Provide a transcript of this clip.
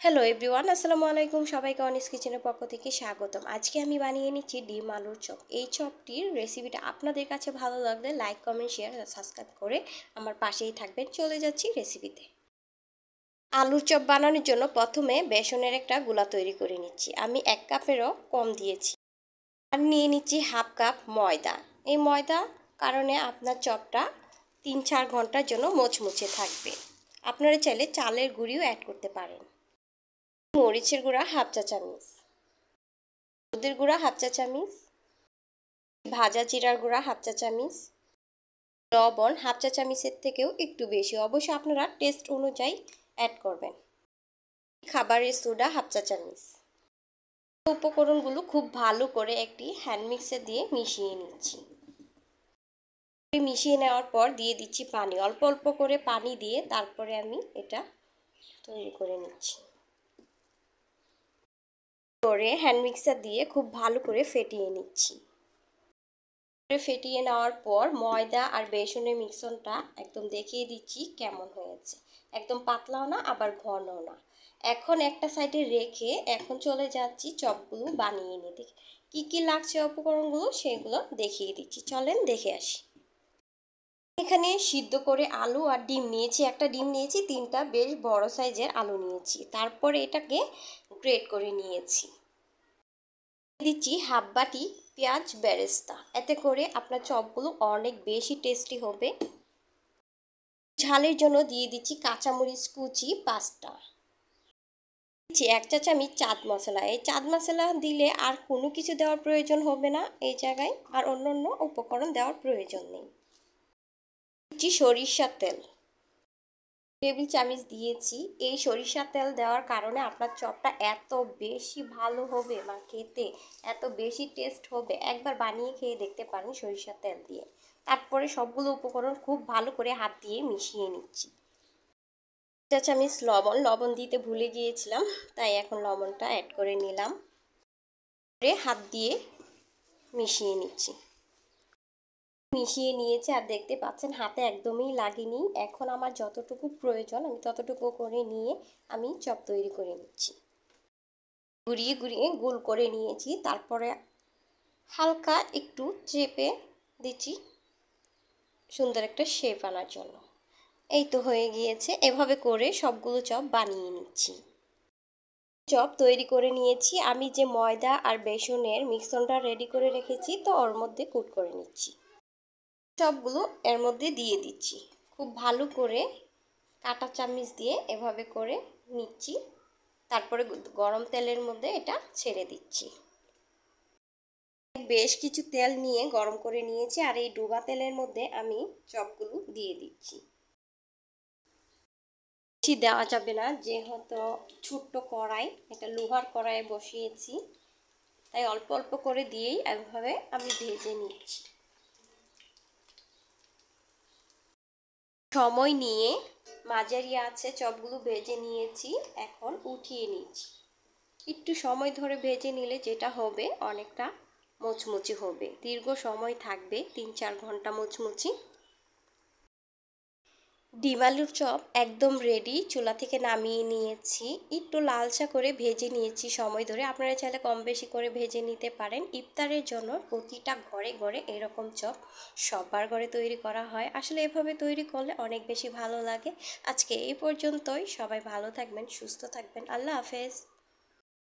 Hello everyone, আসসালামু আলাইকুম। সবাইকে অনিস কিচেনের পক্ষ থেকে স্বাগতম। আজকে আমি বানিয়ে নিচ্ছি ডিম আলুর চপ। এই চপটির রেসিপিটা আপনাদের কাছে ভালো লাগলে লাইক, কমেন্ট, শেয়ার আর সাবস্ক্রাইব করে আমার পাশেই থাকবেন। চলে যাচ্ছি রেসিপিতে। আলুর চপ বানানোর জন্য প্রথমে বেসনের একটা গোলা তৈরি করে নিচ্ছি। আমি 1 কাপেরও কম দিয়েছি। আর নিয়ে নিচ্ছি হাফ কাপ ময়দা। এই ময়দা কারণে আপনার চপটা 3-4 ঘন্টার জন্য মুচমুচে থাকবে। আপনারা চাইলে চালের গুঁড়িও অ্যাড করতে পারেন। মরিচের গুঁড়া হাফ চা চামচ, হলুদের গুঁড়া হাফ চা চামচ, ভাজা জিরার গুঁড়া হাফ চা চামচ, লবণ হাফ চা চামচের থেকেও একটু বেশি, অবশ্যই আপনারা টেস্ট অনুযায়ী অ্যাড করবেন। খাবারের সোডা হাফ চা চামচ। উপকরণগুলো খুব ভালো করে একটি হ্যান্ড মিক্সার দিয়ে মিশিয়ে নিচ্ছি। মিশিয়ে নেওয়ার পর দিয়ে দিচ্ছি পানি, অল্প অল্প করে পানি দিয়ে তারপরে আমি এটা তৈরি করে নিচ্ছি। করে হ্যান্ড মিক্সার দিয়ে খুব ভালো করে ফেটিয়ে নিচ্ছি। ফেটিয়ে নেওয়ার পর ময়দা আর বেসনের মিশ্রণটা একদম দেখিয়ে দিচ্ছি কেমন হয়েছে। একদম পাতলাও না আবার ঘনও না। এখন একটা সাইডে রেখে এখন চলে যাচ্ছি চপগুলো বানিয়ে নিতে। কি কি লাগছে উপকরণগুলো সেগুলো দেখিয়ে দিচ্ছি, চলেন দেখে আসি। এখানে সিদ্ধ করে আলু আর ডিম নিয়েছি। একটা ডিম নিয়েছি, 3টা বেশ বড় সাইজের আলু নিয়েছি। তারপরে এটাকে গ্রেট করে নিয়েছি। দিচ্ছি হাফ বাটি পেঁয়াজ বেরেস্তা, এতে করে আপনার চপগুলো অনেক বেশি টেস্টি হবে। ঝালের জন্য দিয়ে দিচ্ছি কাঁচামরিচ কুচি 5টা। দিচ্ছি 1 চা চামচ চাট মশলা। এই চাট মশলা দিলে আর কোনো কিছু দেওয়ার প্রয়োজন হবে না এই জায়গায়, আর অন্য উপকরণ দেওয়ার প্রয়োজন নেই। দিচ্ছি সরিষার তেল, টেবিল চামচ দিয়েছি। এই সরিষার তেল দেওয়ার কারণে আপনার চপটা এত বেশি ভালো হবে বা খেতে এত বেশি টেস্ট হবে, একবার বানিয়ে খেয়ে দেখতে পারেন সরিষার তেল দিয়ে। তারপরে সবগুলো উপকরণ খুব ভালো করে হাত দিয়ে মিশিয়ে নিচ্ছি। 1 চা চামচ লবণ দিতে ভুলে গিয়েছিলাম, তাই এখন লবণটা অ্যাড করে নিলাম। হাত দিয়ে মিশিয়ে নিচ্ছি। মিশিয়ে নিয়েছি আর দেখতে পাচ্ছেন হাতে একদমই লাগেনি। এখন আমার যতটুকু প্রয়োজন আমি ততটুকু করে নিয়ে আমি চপ তৈরি করে নিচ্ছি। ঘুরিয়ে গোল করে নিয়েছি, তারপরে হালকা একটু চেপে দিচ্ছি সুন্দর একটা শেপ আনার জন্য। এই তো হয়ে গিয়েছে। এভাবে করে সবগুলো চপ বানিয়ে নিচ্ছি। চপ তৈরি করে নিয়েছি। আমি যে ময়দা আর বেসনের মিশ্রণটা রেডি করে রেখেছি, তো ওর মধ্যে কুট করে নিচ্ছি। সবগুলো এর মধ্যে দিয়ে দিচ্ছি। খুব ভালো করে কাঁটা চামচ দিয়ে এভাবে করে নিচ্ছি। তারপরে গরম তেলের মধ্যে এটা ছেড়ে দিচ্ছি। বেশ কিছু তেল নিয়ে গরম করে নিয়েছি, আর এই ডুবা তেলের মধ্যে আমি চপগুলো দিয়ে দিচ্ছি। বেশি দেওয়া যাবে না, যেহেতু ছোট্ট কড়াই, এটা লোহার কড়াইয়ে বসিয়েছি, তাই অল্প অল্প করে দিয়েই এভাবে আমি ভেজে নিচ্ছি। সময় নিয়ে মাঝারি আছে চপগুলো ভেজে নিয়েছি, এখন উঠিয়ে নিচ্ছি। একটু সময় ধরে ভেজে নিলে যেটা হবে অনেকটা মুচমুচি হবে, দীর্ঘ সময় থাকবে, 3-4 ঘন্টা মুচমুচি। ডিম আলুর চপ একদম রেডি। চুলা থেকে নামিয়ে নিয়েছি, একটু লালচা করে ভেজে নিয়েছি সময় ধরে। আপনারা চাইলে কম বেশি করে ভেজে নিতে পারেন। ইফতারের জন্য প্রতিটা ঘরে ঘরে এরকম চপ সবার ঘরে তৈরি করা হয়। আসলে এভাবে তৈরি করলে অনেক বেশি ভালো লাগে। আজকে এই পর্যন্তই। সবাই ভালো থাকবেন, সুস্থ থাকবেন। আল্লাহ হাফেজ।